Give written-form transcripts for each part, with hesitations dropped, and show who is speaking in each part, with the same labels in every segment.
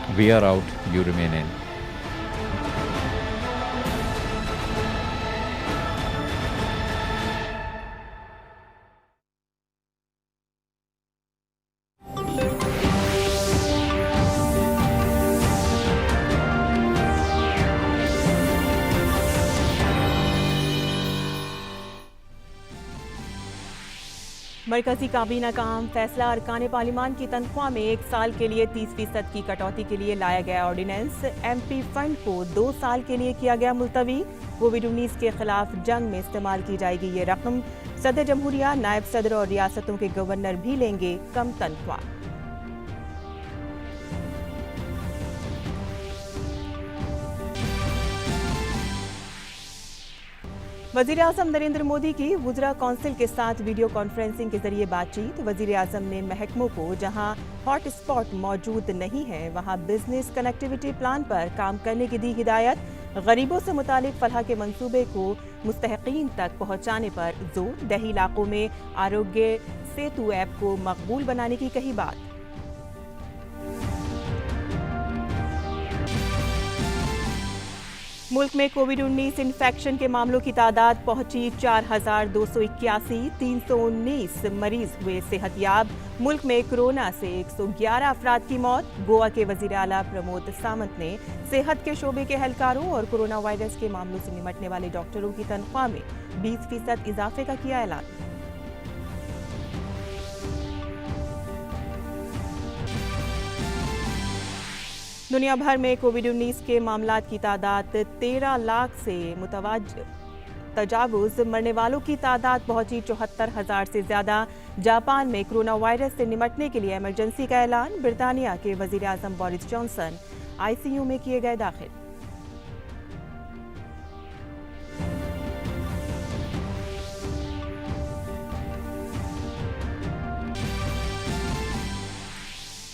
Speaker 1: We are out, you remain in.
Speaker 2: मरकजी काबीना का अहम फैसला अरकान पार्लिमान की तनख्वाह में 1 साल के लिए 30% की कटौती के लिए लाया गया ऑर्डिनेंस। एमपी फंड को 2 साल के लिए किया गया मुलतवी। कोविड-19 के खिलाफ जंग में इस्तेमाल की जाएगी ये रकम। सदर जमहूरिया, नायब सदर और रियासतों के गवर्नर भी लेंगे कम तनख्वाह। वजीर आजम नरेंद्र मोदी की वुज़रा काउंसिल के साथ वीडियो कॉन्फ्रेंसिंग के जरिए बातचीत। वजीर आजम ने महकमों को जहां हॉट स्पॉट मौजूद नहीं है वहां बिजनेस कनेक्टिविटी प्लान पर काम करने की दी हिदायत। गरीबों से मुतालिक फलाह के मंसूबे को मुस्तहकीन तक पहुंचाने पर जोर। दही इलाकों में आरोग्य सेतु ऐप को मकबूल बनाने की कही बात। मुल्क में कोविड-19 इन्फेक्शन के मामलों की तादाद पहुंची 4,281। 319 मरीज हुए सेहतयाब। मुल्क में कोरोना से 111 अफराद की मौत। गोवा के वजीर आला प्रमोद सावंत ने सेहत के शोबे के एहलकारों और कोरोना वायरस के मामलों से निपटने वाले डॉक्टरों की तनख्वाह में 20% इजाफे का किया ऐलान। दुनिया भर में कोविड-19 के मामलात की तादाद 13 लाख से तजावुज। मरने वालों की तादाद पहुंची 74,000 से ज्यादा। जापान में कोरोना वायरस से निपटने के लिए इमरजेंसी का ऐलान। ब्रिटानिया के वजीर आजम बोरिस जॉनसन आईसीयू में किए गए दाखिल।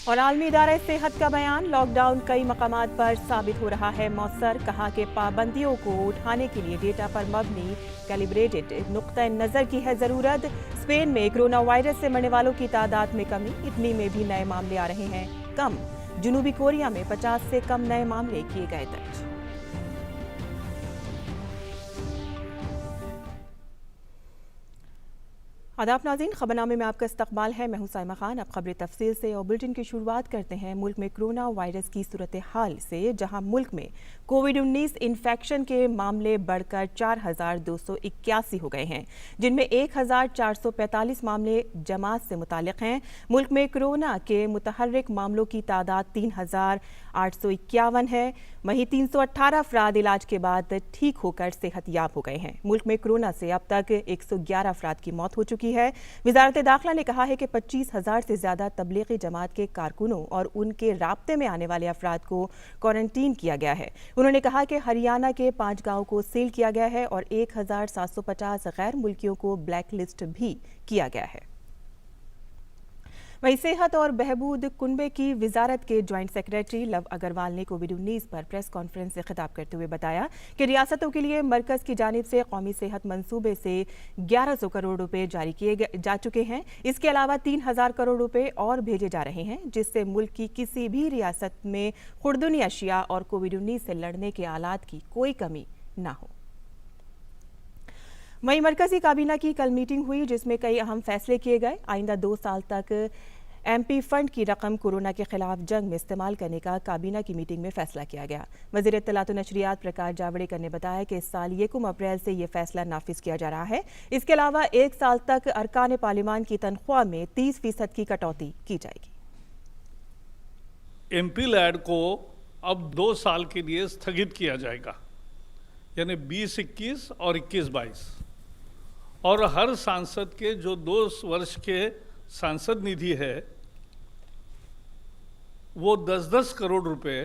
Speaker 2: और आलमी इदारा सेहत का बयान। लॉकडाउन कई मकामात पर साबित हो रहा है मौसर। कहा कि पाबंदियों को उठाने के लिए डेटा पर मबनी कैलिब्रेटेड नुक्ता नज़र की है ज़रूरत। स्पेन में कोरोना वायरस से मरने वालों की तादाद में कमी। इटली में भी नए मामले आ रहे हैं कम। जनूबी कोरिया में 50 से कम नए मामले किए गए दर्ज। आदाब नाज़रीन, खबरनामे में आपका इस्तकबाल है। मैं हूं साइमा खान। अब खबरें तफसील से और बुलेटिन की शुरुआत करते हैं मुल्क में कोरोना वायरस की सूरत हाल से, जहां मुल्क में कोविड-19 इन्फेक्शन के मामले बढ़कर 4,281 हो गए हैं, जिनमें 1,445 मामले जमात से मुतालिक हैं। मुल्क में कोरोना के मुतहर्रिक मामलों की तादाद 3,851 है। वहीं 318 अफराद इलाज के बाद ठीक होकर सेहतयाब हो गए हैं। मुल्क में कोरोना से अब तक 111 अफराद की मौत हो चुकी है। वजारत दाखिला ने कहा है कि 25,000 से ज्यादा तबलीगी जमात के कारकुनों और उनके राब्ते में आने वाले अफराद को क्वारंटीन किया गया है। उन्होंने कहा कि हरियाणा के 5 गाँव को सील किया गया है और 1,750 गैर मुल्कियों को ब्लैक लिस्ट भी किया गया है। वहीं सेहत और बहबूद कुनबे की वजारत के ज्वाइंट सेक्रेटरी लव अग्रवाल ने कोविड-19 पर प्रेस कॉन्फ्रेंस से खिताब करते हुए बताया कि रियासतों के लिए मरकज की जानिब से कौमी सेहत मंसूबे से 1100 करोड़ रुपए जारी किए जा चुके हैं। इसके अलावा 3,000 करोड़ रुपए और भेजे जा रहे हैं, जिससे मुल्क की किसी भी रियासत में खुर्दनी अशिया और कोविड-19 से लड़ने के आलात की कोई कमी न हो। वहीं मरकजी काबीना की कल मीटिंग हुई, जिसमें कई अहम फैसले किए गए। आइंदा 2 साल तक एमपी फंड की रकम कोरोना के खिलाफ जंग में इस्तेमाल करने का काबीना की मीटिंग में फैसला किया गया। वज़ीर इत्तलात व नशरियात प्रकाश जावड़ेकर ने बताया कि इस साल 1 अप्रैल से ये फैसला नाफिज किया जा रहा है। इसके अलावा 1 साल तक अरकान पार्लिमान की तनख्वाह में 30% की कटौती की जाएगी।
Speaker 3: एमपी लैड को अब 2 साल के लिए स्थगित किया जाएगा, यानी 2021 और 21-22, और हर सांसद के जो 2 वर्ष के सांसद निधि है वो 10-10 करोड़ रुपए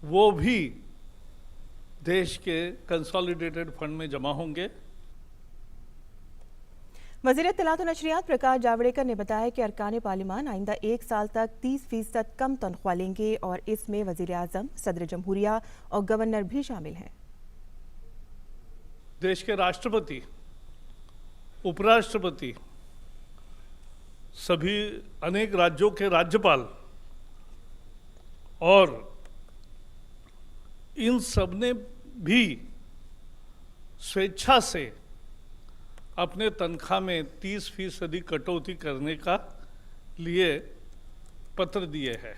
Speaker 3: वो भी देश के कंसोलिडेटेड फंड में जमा होंगे।
Speaker 2: वज़ीर इत्तलात व नशरियात प्रकाश जावड़ेकर ने बताया कि अरकान पार्लिमान आइंदा 1 साल तक 30% कम तनख्वाह लेंगे और इसमें वज़ीर आज़म, सदर जमहूरिया और गवर्नर भी शामिल हैं।
Speaker 3: देश के राष्ट्रपति, उपराष्ट्रपति, सभी अनेक राज्यों के राज्यपाल और इन सब ने भी स्वेच्छा से अपने तनख्वाह में 30% कटौती करने का लिए पत्र दिए हैं।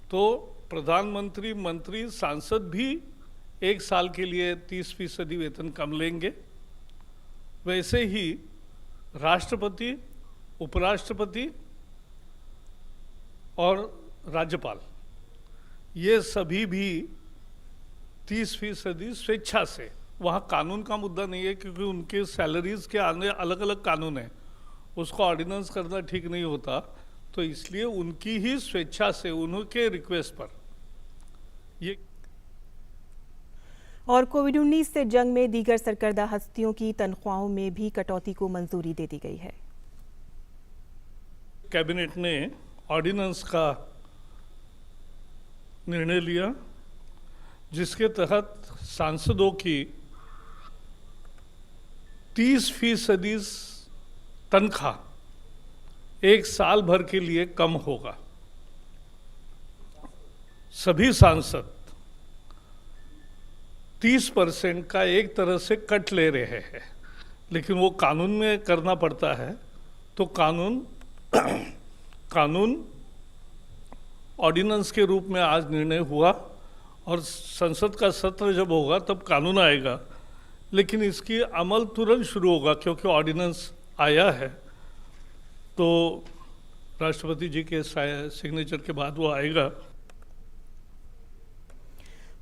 Speaker 3: तो प्रधानमंत्री, मंत्री, सांसद भी 1 साल के लिए 30% वेतन कम लेंगे। वैसे ही राष्ट्रपति, उपराष्ट्रपति और राज्यपाल, ये सभी भी 30% स्वेच्छा से, वहाँ कानून का मुद्दा नहीं है क्योंकि उनके सैलरीज के आने अलग अलग कानून है, उसको ऑर्डिनेंस करना ठीक नहीं होता, तो इसलिए उनकी ही स्वेच्छा से, उनके रिक्वेस्ट पर ये।
Speaker 2: और कोविड-19 से जंग में दीगर सरकर्दा हस्तियों की तनख्वाहों में भी कटौती को मंजूरी दे दी गई है।
Speaker 3: कैबिनेट ने ऑर्डिनेंस का निर्णय लिया जिसके तहत सांसदों की 30% तनख्वाह 1 साल भर के लिए कम होगा। सभी सांसद 30% का एक तरह से कट ले रहे हैं, लेकिन वो कानून में करना पड़ता है। तो कानून ऑर्डिनेंस के रूप में आज निर्णय हुआ और संसद का सत्र जब होगा तब कानून आएगा, लेकिन इसकी अमल तुरंत शुरू होगा क्योंकि ऑर्डिनेंस आया है। तो राष्ट्रपति जी के सिग्नेचर के बाद वो आएगा।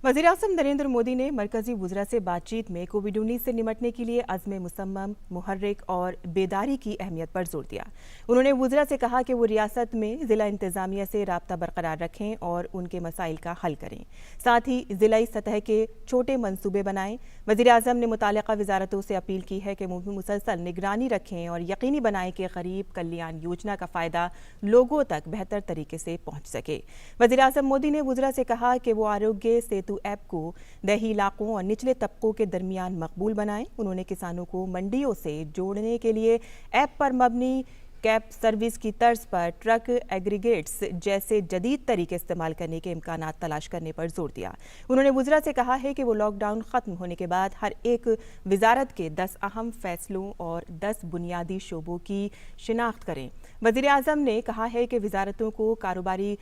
Speaker 2: वज़ीर-ए-आज़म नरेंद्र मोदी ने मरकजी वुज़रा से बातचीत में कोविड-19 से निपटने के लिए अज़्म मुसम्मम, मुहर्रिक और बेदारी की अहमियत पर जोर दिया। उन्होंने वुज़रा से कहा कि वो रियासत में ज़िला इंतज़ामिया से राब्ता बरकरार रखें और उनके मसाइल का हल करें, साथ ही ज़िलाई सतह के छोटे मंसूबे बनाएं। वज़ीर-ए-आज़म ने मुतालिका वज़ारतों से अपील की है कि मुसलसल निगरानी रखें और यकीनी बनाएं कि गरीब कल्याण योजना का फ़ायदा लोगों तक बेहतर तरीके से पहुँच सके। वज़ीर-ए-आज़म मोदी ने वुज़रा से कहा कि वो आरोग्य सेतु ऐप को देही इलाकों और निचले तबकों के दरमियान मकबूल बनाएं। उन्होंने किसानों को मंडियों से जोड़ने के लिए ऐप पर मबनी कैब सर्विस की तर्ज पर ट्रक एग्रीगेट्स जैसे जदीद तरीके इस्तेमाल करने के इम्कानात तलाश करने पर जोर दिया। उन्होंने वुज़रा से कहा है कि वो लॉकडाउन ख़त्म होने के बाद हर एक वजारत के 10 अहम फैसलों और 10 बुनियादी शोबों की शिनाख्त करें। वज़ीर-ए-आज़म ने कहा है कि वजारतों को कारोबारी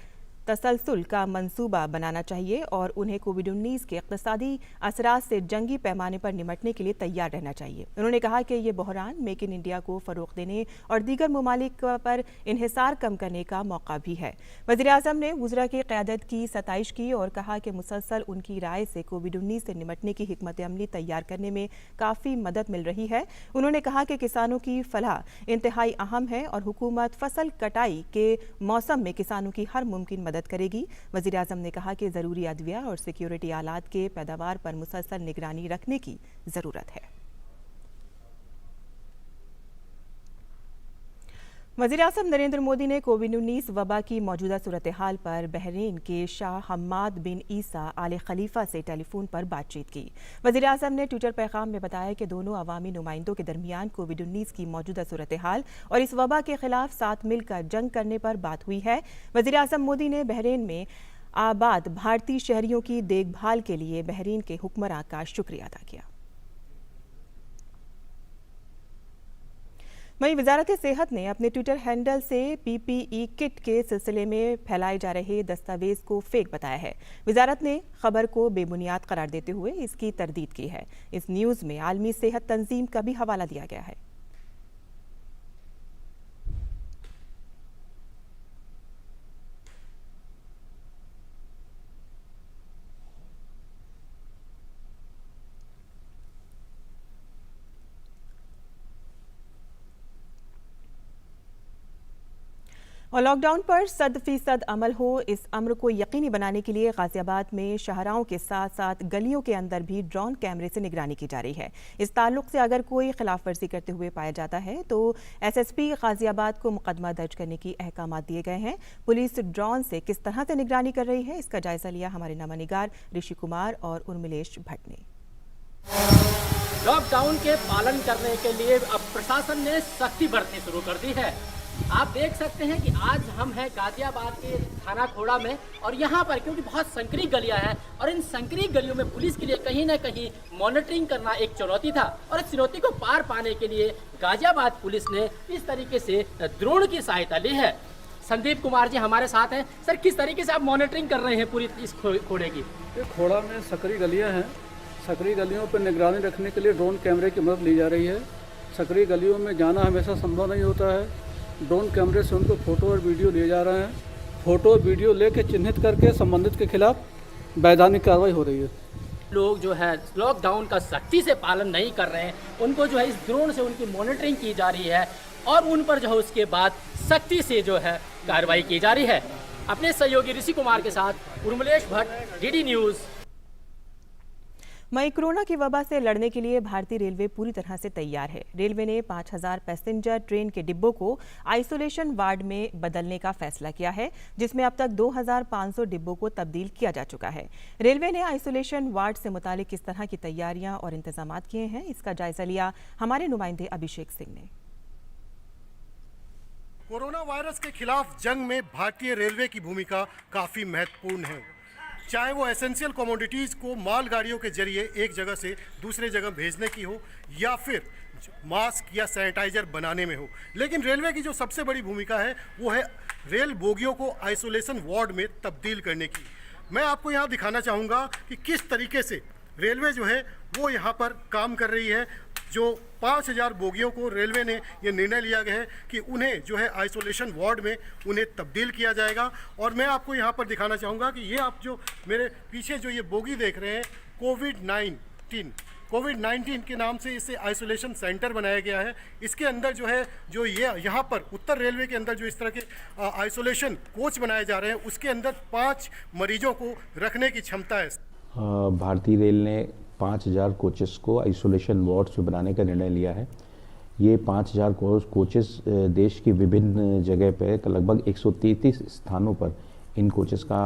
Speaker 2: तसलसल का मंसूबा बनाना चाहिए और उन्हें कोविड-19 के इक़्तिसादी असरात से जंगी पैमाने पर निपटने के लिए तैयार रहना चाहिए। उन्होंने कहा कि ये बहरान मेक इन इंडिया को फ़रोग़ देने और दीगर ममालिक पर इन्हिसार कम करने का मौका भी है। वज़ीर-ए-आज़म ने वुज़रा की क़यादत की सताइश की और कहा कि मुसलसल उनकी राय से कोविड-19 से निपटने की हिकमत अमली तैयार करने में काफ़ी मदद मिल रही है। उन्होंने कहा कि किसानों की फलाह इंतहाई अहम है और हुकूमत फसल कटाई के मौसम में किसानों की हर मुमकिन मदद करेगी। वज़ीर-ए-आज़म ने कहा कि ज़रूरी अदविया और सिक्योरिटी आलात के पैदावार पर मुसलसल निगरानी रखने की ज़रूरत है। वज़ीर-ए-आज़म नरेंद्र मोदी ने कोविड-19 वबा की मौजूदा सूरत हाल पर बहरीन के शाह हम्माद बिन ईसा आल खलीफा से टेलीफोन पर बातचीत की। वज़ीर-ए-आज़म ने ट्विटर पैगाम में बताया कि दोनों अवामी नुमाइंदों के दरमियान कोविड-19 की मौजूदा सूरत हाल और इस वबा के खिलाफ साथ मिलकर जंग करने पर बात हुई है। वज़ीर-ए-आज़म मोदी ने बहरीन में आबाद भारतीय शहरियों की देखभाल के लिए बहरीन के हुक्मरान का शुक्रिया अदा किया। वहीं वजारत सेहत ने अपने ट्विटर हैंडल से PPE किट के सिलसिले में फैलाए जा रहे दस्तावेज को फेक बताया है। वजारत ने खबर को बेबुनियाद करार देते हुए इसकी तरदीद की है। इस न्यूज़ में आलमी सेहत तंजीम का भी हवाला दिया गया है। और लॉकडाउन पर 100% अमल हो, इस अमर को यकीनी बनाने के लिए गाजियाबाद में शहराओं के साथ साथ गलियों के अंदर भी ड्रोन कैमरे से निगरानी की जा रही है। इस ताल्लुक से अगर कोई खिलाफ वर्जी करते हुए पाया जाता है तो SSP गाजियाबाद को मुकदमा दर्ज करने की अहकाम दिए गए हैं। पुलिस ड्रोन से किस तरह से निगरानी कर रही है, इसका जायजा लिया हमारे नवानिगार ऋषि कुमार और उर्मिलेश भट्ट ने।
Speaker 4: लॉकडाउन के पालन करने के लिए अब प्रशासन ने सख्ती बरतनी शुरू कर दी है। आप देख सकते हैं कि आज हम हैं गाजियाबाद के थाना खोड़ा में, और यहाँ पर क्योंकि बहुत संकरी गलियाँ हैं और इन संकरी गलियों में पुलिस के लिए कहीं ना कहीं मॉनिटरिंग करना एक चुनौती था, और इस चुनौती को पार पाने के लिए गाजियाबाद पुलिस ने इस तरीके से ड्रोन की सहायता ली है। संदीप कुमार जी हमारे साथ हैं। सर, किस तरीके से आप मॉनिटरिंग कर रहे हैं पूरी इस खोड़े की?
Speaker 5: ये खोड़ा में सकरी गलियां हैं, सकरी गलियों पर निगरानी रखने के लिए ड्रोन कैमरे की मदद ली जा रही है। सकरी गलियों में जाना हमेशा संभव नहीं होता है, ड्रोन कैमरे से उनको फ़ोटो और वीडियो लिए जा रहे हैं। फ़ोटो और वीडियो लेके चिन्हित करके संबंधित के खिलाफ वैधानिक कार्रवाई हो रही है।
Speaker 4: लोग जो है लॉकडाउन का सख्ती से पालन नहीं कर रहे हैं, उनको जो है इस ड्रोन से उनकी मॉनिटरिंग की जा रही है और उन पर जो है उसके बाद सख्ती से जो है कार्रवाई की जा रही है। अपने सहयोगी ऋषि कुमार के साथ उर्मिलेश भट्ट, डीडी न्यूज़।
Speaker 2: वहीं कोरोना की वबा से लड़ने के लिए भारतीय रेलवे पूरी तरह से तैयार है। रेलवे ने 5000 पैसेंजर ट्रेन के डिब्बों को आइसोलेशन वार्ड में बदलने का फैसला किया है, जिसमें अब तक 2500 डिब्बों को तब्दील किया जा चुका है। रेलवे ने आइसोलेशन वार्ड से मुतालिक किस तरह की तैयारियां और इंतजाम किए हैं, इसका जायजा लिया हमारे नुमाइंदे अभिषेक सिंह ने।
Speaker 6: कोरोना वायरस के खिलाफ जंग में भारतीय रेलवे की भूमिका काफ़ी महत्वपूर्ण है। चाहे वो एसेंशियल कमोडिटीज़ को मालगाड़ियों के जरिए एक जगह से दूसरे जगह भेजने की हो या फिर मास्क या सैनिटाइजर बनाने में हो, लेकिन रेलवे की जो सबसे बड़ी भूमिका है वो है रेल बोगियों को आइसोलेशन वार्ड में तब्दील करने की। मैं आपको यहाँ दिखाना चाहूँगा कि किस तरीके से रेलवे जो है वो यहाँ पर काम कर रही है। जो 5000 बोगियों को रेलवे ने ये निर्णय लिया गया है कि उन्हें जो है आइसोलेशन वार्ड में उन्हें तब्दील किया जाएगा। और मैं आपको यहाँ पर दिखाना चाहूँगा कि ये आप जो मेरे पीछे जो ये बोगी देख रहे हैं, कोविड-19 के नाम से इसे आइसोलेशन सेंटर बनाया गया है। इसके अंदर जो है जो ये यहाँ पर उत्तर रेलवे के अंदर जो इस तरह के आइसोलेशन कोच बनाए जा रहे हैं, उसके अंदर 5 मरीजों को रखने की क्षमता है।
Speaker 7: भारतीय रेल ने 5000 कोचेस को आइसोलेशन वार्ड्स में बनाने का निर्णय लिया है। ये 5000 कोचेस देश की विभिन्न जगह पे लगभग 133 स्थानों पर इन कोचेस का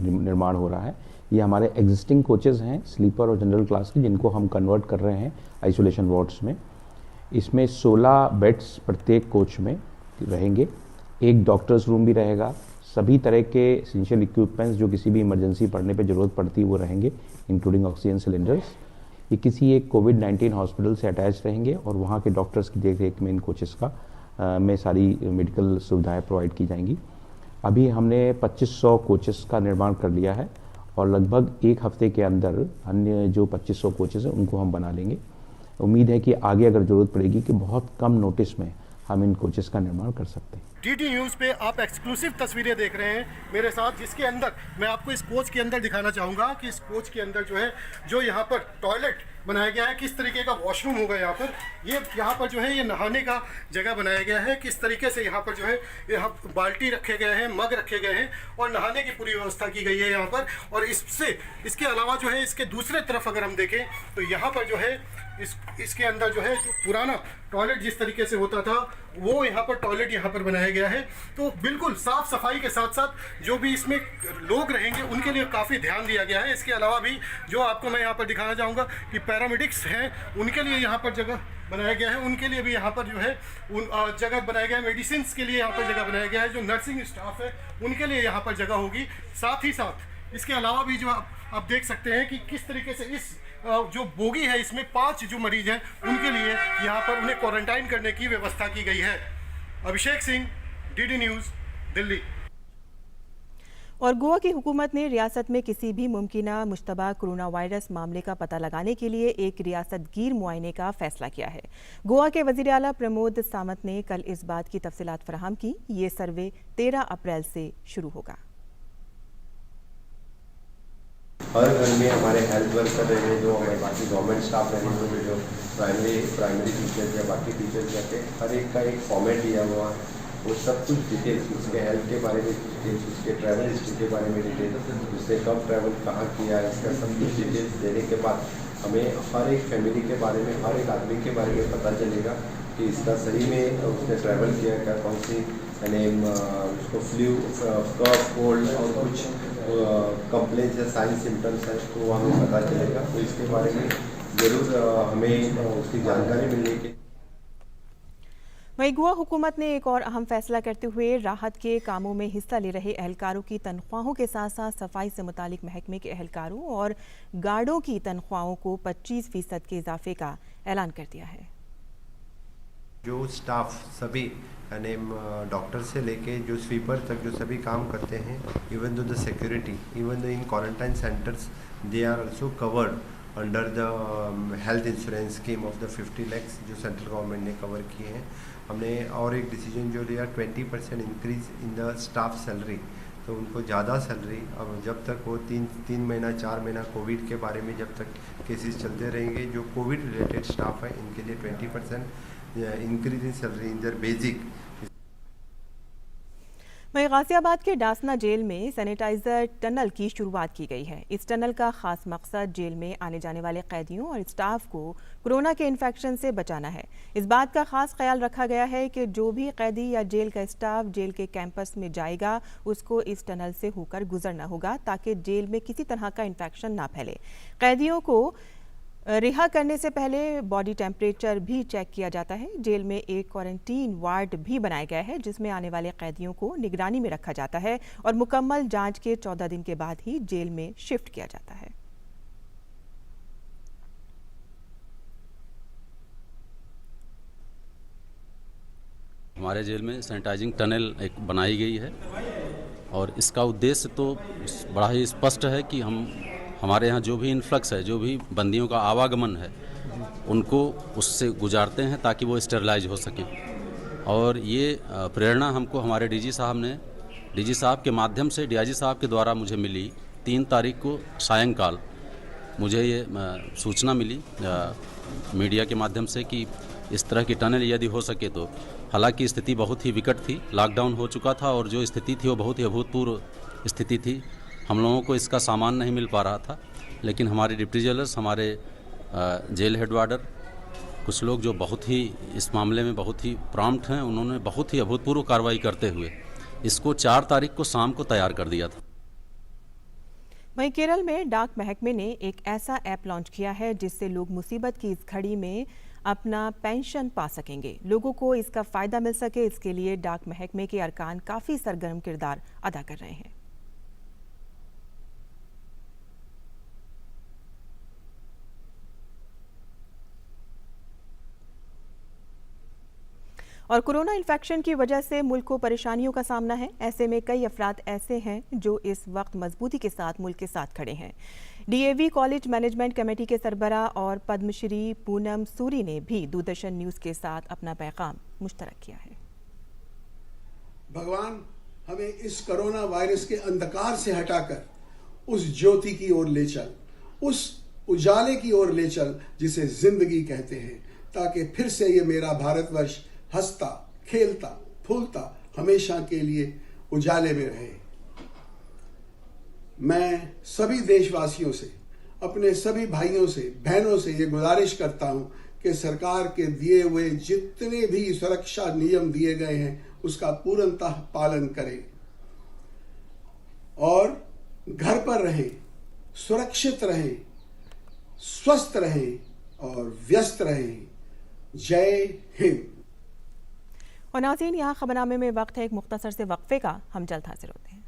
Speaker 7: निर्माण हो रहा है। ये हमारे एग्जिस्टिंग कोचेस हैं स्लीपर और जनरल क्लास के, जिनको हम कन्वर्ट कर रहे हैं आइसोलेशन वार्ड्स में। इसमें 16 बेड्स प्रत्येक कोच में रहेंगे, एक डॉक्टर्स रूम भी रहेगा, सभी तरह के एसेंशियल इक्विपमेंट्स जो किसी भी इमरजेंसी पड़ने पे ज़रूरत पड़ती है वो रहेंगे, इंक्लूडिंग ऑक्सीजन सिलेंडर्स। ये किसी एक कोविड-19 हॉस्पिटल से अटैच रहेंगे और वहाँ के डॉक्टर्स की देखरेख में इन कोचेस का में सारी मेडिकल सुविधाएं प्रोवाइड की जाएंगी। अभी हमने 2500 कोचेस का निर्माण कर लिया है और लगभग एक हफ्ते के अंदर अन्य जो 2500 कोचेस हैं उनको हम बना लेंगे। उम्मीद है कि आगे अगर ज़रूरत पड़ेगी कि बहुत कम नोटिस में हम इन कोचेस का निर्माण कर सकते हैं।
Speaker 6: डीडी न्यूज़ पे आप एक्सक्लूसिव तस्वीरें देख रहे हैं मेरे साथ, जिसके अंदर मैं आपको इस कोच के अंदर दिखाना चाहूँगा कि इस कोच के अंदर जो है जो यहाँ पर टॉयलेट बनाया गया है, किस तरीके का वॉशरूम होगा यहाँ पर। ये यहाँ पर जो है ये नहाने का जगह बनाया गया है, किस तरीके से यहाँ पर जो है यहाँ बाल्टी रखे गए हैं, मग रखे गए हैं और नहाने की पूरी व्यवस्था की गई है यहाँ पर। और इसके अलावा जो है इसके दूसरे तरफ अगर हम देखें तो यहाँ पर जो है इसके अंदर जो है जो पुराना टॉयलेट जिस तरीके से होता था वो यहाँ पर टॉयलेट यहाँ पर बनाया गया है। तो बिल्कुल साफ सफाई के साथ साथ जो भी इसमें लोग रहेंगे उनके लिए काफ़ी ध्यान दिया गया है। इसके अलावा भी जो आपको मैं यहाँ पर दिखाना चाहूँगा कि पैरामेडिक्स हैं, उनके लिए यहाँ पर जगह बनाया गया है, उनके लिए भी यहाँ पर जो है जगह बनाया गया है। मेडिसिन के लिए यहाँ पर जगह बनाया गया है, जो नर्सिंग स्टाफ है उनके लिए यहाँ पर जगह होगी। साथ ही साथ इसके अलावा भी जो आप देख सकते हैं कि किस तरीके से इस जो बोगी है इसमें 5 जो मरीज हैं उनके लिए यहाँ पर उन्हें क्वारंटाइन करने की व्यवस्था की गई है। Abhishek Singh, DD news, Delhi.
Speaker 2: और गोवा की हुकूमत ने रियासत में किसी भी मुमकिना मुश्तबा कोरोना वायरस मामले का पता लगाने के लिए एक रियासतगीर मुआयने का फैसला किया है। गोवा के वज़ीर आला प्रमोद सावंत ने कल इस बात की तफसीलात फराहम की। ये सर्वे 13 अप्रैल से शुरू होगा।
Speaker 8: हर घर में हमारे हेल्थ वर्कर रहे, जो हमारे बाकी गवर्नमेंट स्टाफ रहे, जो प्राइमरी टीचर्स या बाकी टीचर्स रहते, हर एक का एक फॉर्मेट दिया हुआ है। वो सब कुछ डिटेल्स, उसके हेल्थ के बारे में डिटेल्स, उसके ट्रैवल हिस्ट्री के बारे में डिटेल्स, उसने कब ट्रैवल कहाँ किया, इसका सब कुछ डिटेल्स देने के बाद हमें हर एक फैमिली के बारे में, हर एक आदमी के बारे में पता चलेगा कि इसका सही में उसने ट्रैवल किया क्या, कौन सी यानी उसको फ्लू, कफ, कोल्ड और कुछ कंप्लेंट्स या साइन सिम्टम्स है तो हमें पता चलेगा। तो इसके बारे में ज़रूर हमें उसकी जानकारी मिलनी चाहिए।
Speaker 2: वहीं गोवा हुकूमत ने एक और अहम फैसला करते हुए राहत के कामों में हिस्सा ले रहे एहलकारों की तनख्वाहों के साथ साथ सफाई से मुतालिक महकमे के एहलकारों और गार्डों की तनख्वाहों को 25% के इजाफे का ऐलान कर दिया है।
Speaker 8: जो स्टाफ सभी यानी डॉक्टर से लेके जो स्वीपर तक जो सभी काम करते हैं, even though the security, even though in quarantine centres, they are also covered under the health insurance scheme of the 50 lakhs जो सेंट्रल गवर्नमेंट ने कवर किए हैं। हमने और एक डिसीजन जो लिया 20% increase in the staff salary, तो उनको ज़्यादा सैलरी अब जब तक वो तीन महीना 4 महीना कोविड के बारे में जब तक केसेस चलते रहेंगे, जो कोविड रिलेटेड स्टाफ है इनके लिए 20% increase in salary in their basic.
Speaker 2: वहीं गाजियाबाद के डासना जेल में सैनिटाइजर टनल की शुरुआत की गई है। इस टनल का खास मकसद जेल में आने जाने वाले कैदियों और स्टाफ को कोरोना के इन्फेक्शन से बचाना है। इस बात का खास ख्याल रखा गया है कि जो भी कैदी या जेल का स्टाफ जेल के कैंपस में जाएगा उसको इस टनल से होकर गुजरना होगा ताकि जेल में किसी तरह का इन्फेक्शन ना फैले। कैदियों को रिहा करने से पहले बॉडी टेम्परेचर भी चेक किया जाता है। जेल में एक क्वारंटीन वार्ड भी बनाया गया है जिसमें आने वाले कैदियों को निगरानी में रखा जाता है और मुकम्मल जांच के 14 दिन के बाद ही जेल में शिफ्ट किया जाता है।
Speaker 9: हमारे जेल में सैनिटाइजिंग टनल एक बनाई गई है और इसका उद्देश्य तो बड़ा ही स्पष्ट है कि हमारे यहाँ जो भी इन्फ्लक्स है, जो भी बंदियों का आवागमन है, उनको उससे गुजारते हैं ताकि वो स्टेरिलाइज हो सके। और ये प्रेरणा हमको हमारे डीजी साहब के माध्यम से डीआईजी साहब के द्वारा मुझे मिली। 3 तारीख को सायंकाल मुझे ये सूचना मिली मीडिया के माध्यम से कि इस तरह की टनल यदि हो सके तो। हालांकि स्थिति बहुत ही विकट थी, लॉकडाउन हो चुका था और जो स्थिति थी वो बहुत ही अभूतपूर्व स्थिति थी। हम लोगों को इसका सामान नहीं मिल पा रहा था, लेकिन हमारे डिप्टी जेलर्स, हमारे जेल हेड वार्डर, कुछ लोग जो बहुत ही इस मामले में बहुत ही प्रॉम्प्ट हैं, उन्होंने बहुत ही अभूतपूर्व कार्रवाई करते हुए इसको 4 तारीख को शाम को तैयार कर दिया था।
Speaker 2: वहीं केरल में डाक महकमे ने एक ऐसा ऐप लॉन्च किया है जिससे लोग मुसीबत की इस घड़ी में अपना पेंशन पा सकेंगे। लोगों को इसका फायदा मिल सके, इसके लिए डाक महकमे के अरकान काफी सरगर्म किरदार अदा कर रहे हैं। और कोरोना इन्फेक्शन की वजह से मुल्क को परेशानियों का सामना है। ऐसे में कई अफराद ऐसे हैं जो इस वक्त मजबूती के साथ मुल्क के साथ खड़े हैं। डीएवी कॉलेज मैनेजमेंट कमेटी के सरबरा और पद्मश्री पूनम सूरी ने भी दूरदर्शन न्यूज के साथ अपना पैगाम मुश्तरक किया है।
Speaker 10: भगवान हमें इस कोरोना वायरस के अंधकार से हटाकर उस ज्योति की ओर ले चल, उस उजाले की ओर ले चल जिसे जिंदगी कहते हैं, ताकि फिर से ये मेरा भारतवर्ष हंसता, खेलता, फूलता हमेशा के लिए उजाले में रहे। मैं सभी देशवासियों से, अपने सभी भाइयों से, बहनों से ये गुजारिश करता हूं कि सरकार के दिए हुए जितने भी सुरक्षा नियम दिए गए हैं उसका पूर्णतः पालन करें और घर पर रहें, सुरक्षित रहें, स्वस्थ रहें और व्यस्त रहें। जय हिंद।
Speaker 2: और नाज़रीन, यहाँ खबरनामे में वक्त है एक मुख्तसर से वक्फे का। हम जल्द हाजिर होते हैं।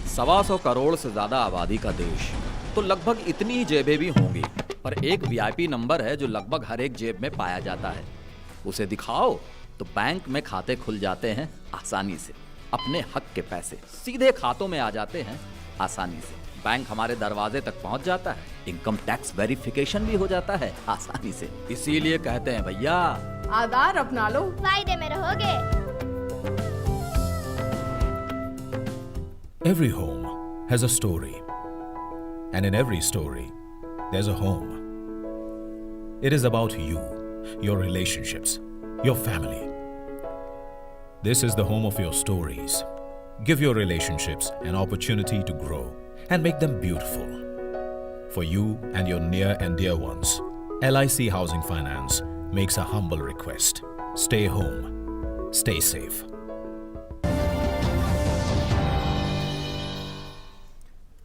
Speaker 1: सवा 100 करोड़ से ज्यादा आबादी का देश, तो लगभग इतनी ही जेबें भी होंगी, पर एक वीआईपी नंबर है जो लगभग हर एक जेब में पाया जाता है। उसे दिखाओ तो बैंक में खाते खुल जाते हैं आसानी से। अपने हक के पैसे सीधे खातों में आ जाते हैं आसानी से। बैंक हमारे दरवाजे तक पहुंच जाता है। इनकम टैक्स वेरिफिकेशन भी हो जाता है आसानी से। इसीलिए कहते हैं भैया,
Speaker 11: आधार अपना लो,
Speaker 12: फायदे में रहोगे।
Speaker 13: Every home has a story, and in every story, there's a home. It is about you, your relationships, your family. This is the home of your stories. Give your relationships an opportunity to grow and make them beautiful. For you and your near and dear ones, LIC Housing Finance makes a humble request. Stay home. Stay safe.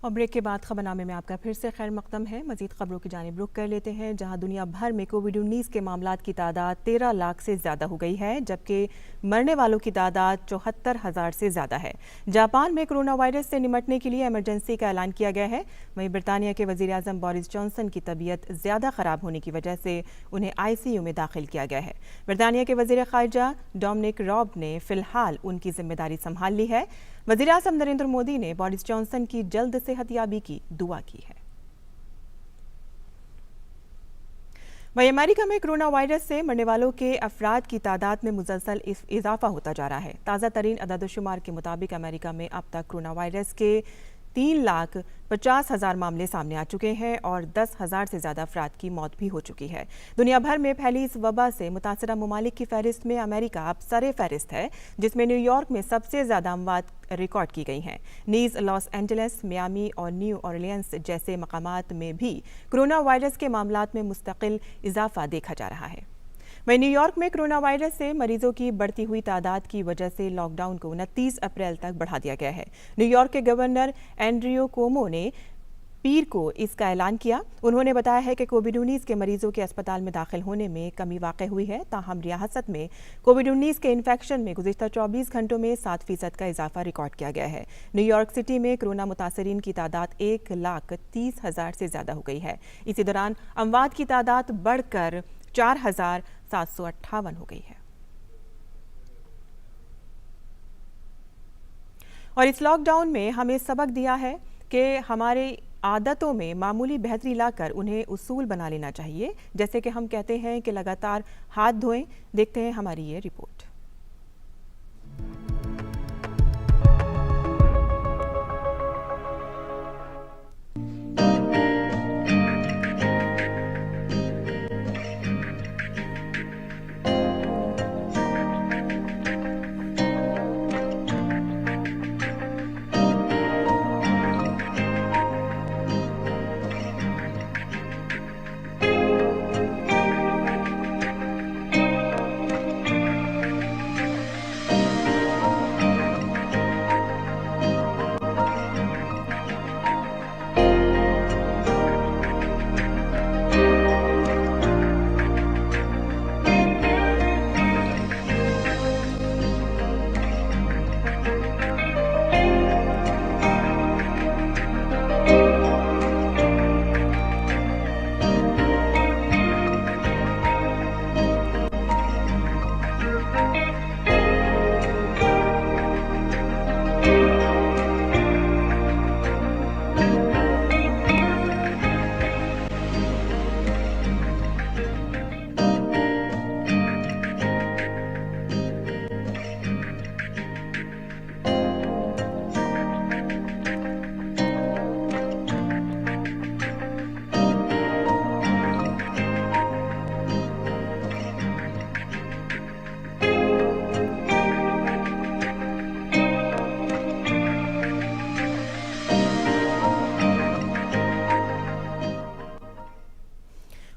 Speaker 2: और break के बाद खबरनामे में आपका फिर से खैर मकदम है। मजीद खबरों की जानिब रुख कर लेते हैं, जहां दुनिया भर में कोविड-19 के मामलात की तादाद 13 लाख से ज़्यादा हो गई है, जबकि मरने वालों की तादाद 74,000 से ज़्यादा है। जापान में कोरोना वायरस से निमटने के लिए इमरजेंसी का ऐलान किया गया है। वहीं ब्रितानिया के वज़ीर आज़म बोरिस जॉनसन की तबीयत ज़्यादा ख़राब होने की वजह से उन्हें ICU में दाखिल किया गया है। ब्रितानिया के वज़ीर ख़ारिजा डोमिनिक रॉब ने फ़िलहाल उनकी जिम्मेदारी संभाल ली है। वज़ीर आज़म नरेंद्र मोदी ने बोरिस जॉनसन की जल्द सेहतयाबी की दुआ की है। वहीं अमेरिका में कोरोना वायरस से मरने वालों के अफराद की तादाद में मुसलसल इजाफा होता जा रहा है। ताज़ा तरीन अदाद-ओ-शुमार के मुताबिक अमेरिका में अब तक कोरोना वायरस के 3,50,000 मामले सामने आ चुके हैं और 10,000 से ज़्यादा अफराद की मौत भी हो चुकी है। दुनिया भर में फैली इस वबा से मुतासरा ममालिक की फहरिस्त में अमेरिका अब सरे फहरिस्त है, जिसमें न्यूयॉर्क में सबसे ज़्यादा अमवात रिकॉर्ड की गई हैं। नीज़ लॉस एंजल्स, मियामी और न्यू ऑरलियंस जैसे मकामात में भी कोरोना वायरस के मामलात में मुस्तकिल इजाफा देखा जा रहा है। वहीं न्यूयॉर्क में कोरोना वायरस से मरीजों की बढ़ती हुई तादाद की वजह से लॉकडाउन को 29 अप्रैल तक बढ़ा दिया गया है। न्यूयॉर्क के गवर्नर एंड्रियो कोमो ने पीर को इसका ऐलान किया। उन्होंने बताया है कि कोविड-19 के मरीजों के अस्पताल में दाखिल होने में कमी वाक़ हुई है। ताहम रियासत में कोविड-19 के इन्फेक्शन में गुज़िश्ता 24 घंटों में 7% का इजाफा रिकॉर्ड किया गया है। न्यूयॉर्क सिटी में कोरोना मुतासरीन की तादाद 1,30,000 से ज़्यादा हो गई है। इसी दौरान अमवात की तादाद बढ़कर 4,758 हो गई है। और इस लॉकडाउन में हमें सबक दिया है कि हमारे आदतों में मामूली बेहतरी लाकर उन्हें उसूल बना लेना चाहिए। जैसे कि हम कहते हैं कि लगातार हाथ धोएं। देखते हैं हमारी ये रिपोर्ट।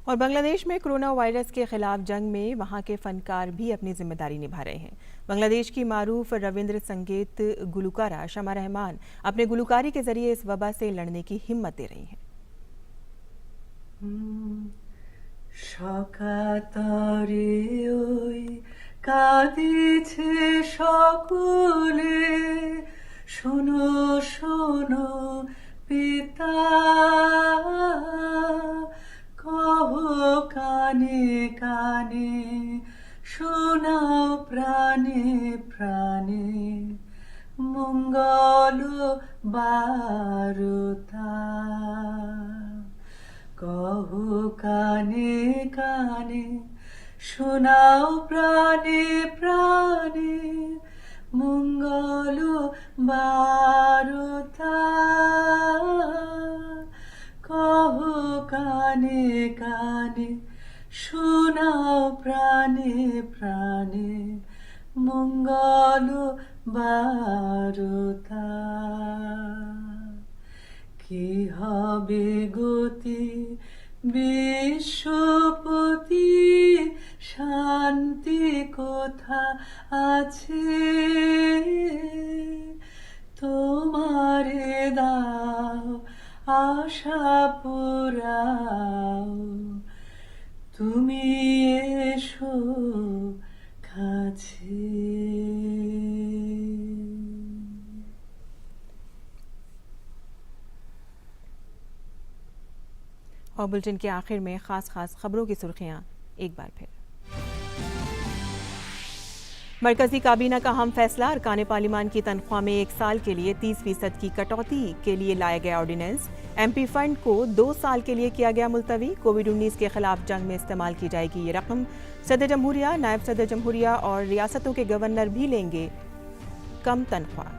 Speaker 2: और बांग्लादेश में कोरोना वायरस के खिलाफ जंग में वहां के फनकार भी अपनी जिम्मेदारी निभा रहे हैं। बांग्लादेश की मारूफ रविंद्र संगीत गुलकारा शमा रहमान अपने गुलकारी के जरिए इस वबा से लड़ने की हिम्मत दे रही हैं।
Speaker 12: कहो काने काने शोनाओ प्राणे प्राणे मंगल बारुता कहो काने काने शोनाओ प्राणे प्राणे मंगल बारुता कहो काने काने शोनाओ प्राणे प्राणे मंगल बारुता কি হবে গতি বিশ্বপতি শান্তি কোথা আছে তোমারে দাও আশা পুরাও তুমি এসো কাছে।
Speaker 2: और बुलेटिन के आखिर में खास खबरों की सुर्खियां एक बार फिर। मरकजी काबीना का अहम फैसला, अरकान पार्लिमान की तनख्वाह में 1 साल के लिए 30% की कटौती के लिए लाया गया ऑर्डिनेंस। MP फंड को 2 साल के लिए किया गया मुलतवी। कोविड-19 के खिलाफ जंग में इस्तेमाल की जाएगी ये रकम। सदर जमहूरिया, नायब सदर जमहूरिया और रियासतों के गवर्नर भी लेंगे कम तनख्वाह।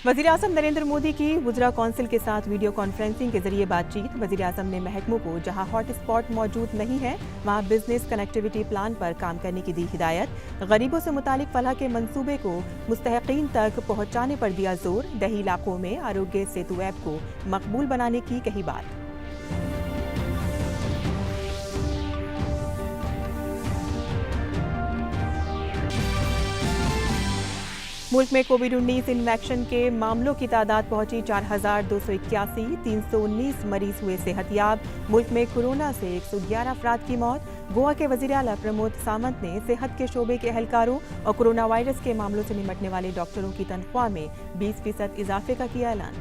Speaker 2: वज़ीर-ए-आज़म नरेंद्र मोदी की वुज़रा कौंसिल के साथ वीडियो कॉन्फ्रेंसिंग के जरिए बातचीत। वज़ीर-ए-आज़म ने महकमों को जहां हॉट स्पॉट मौजूद नहीं है वहां बिजनेस कनेक्टिविटी प्लान पर काम करने की दी हिदायत। गरीबों से मुतालिक फलाह के मंसूबे को मुस्तहक़ीन तक पहुंचाने पर दिया जोर। दही इलाकों में आरोग्य सेतु ऐप को मकबूल बनाने की कही बात। मुल्क में कोविड-19 इन्फेक्शन के मामलों की तादाद पहुंची 4,281। 319 मरीज हुए सेहतयाब। मुल्क में कोरोना से 111 अफराद की मौत। गोवा के वज़ीर आला प्रमोद सावंत ने सेहत के शोबे के एहलकारों और कोरोना वायरस के मामलों से निपटने वाले डॉक्टरों की तनख्वाह में 20% इजाफे का किया ऐलान।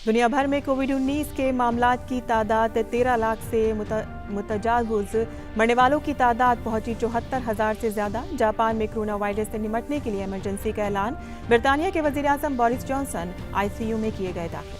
Speaker 2: दुनिया भर में कोविड-19 के मामलात की तादाद 13 लाख से मुतजावुज। मरने वालों की तादाद पहुंची 74,000 से ज्यादा। जापान में कोरोना वायरस से निपटने के लिए इमरजेंसी का ऐलान। ब्रितानिया के वज़ीर-ए-आज़म बोरिस जॉनसन ICU में किए गए दाखिल।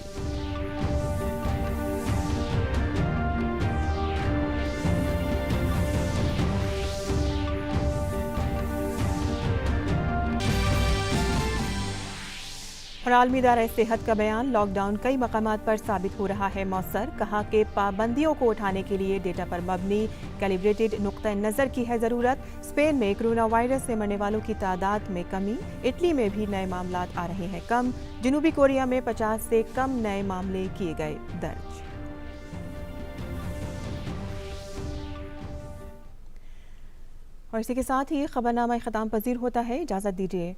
Speaker 2: और आलमी इदारा सेहत का बयान, लॉकडाउन कई मकामात पर साबित हो रहा है मौसर। कहा कि पाबंदियों को उठाने के लिए डेटा पर मबनी कैलिब्रेटेड नुक्ता नज़र की है ज़रूरत। स्पेन में कोरोना वायरस से मरने वालों की तादाद में कमी। इटली में भी नए मामलात आ रहे हैं कम। जनूबी कोरिया में 50 से कम नए मामले किए गए दर्ज। और इसी के साथ ही खबरनामा ख़त्म पजीर होता है। इजाज़त दीजिए।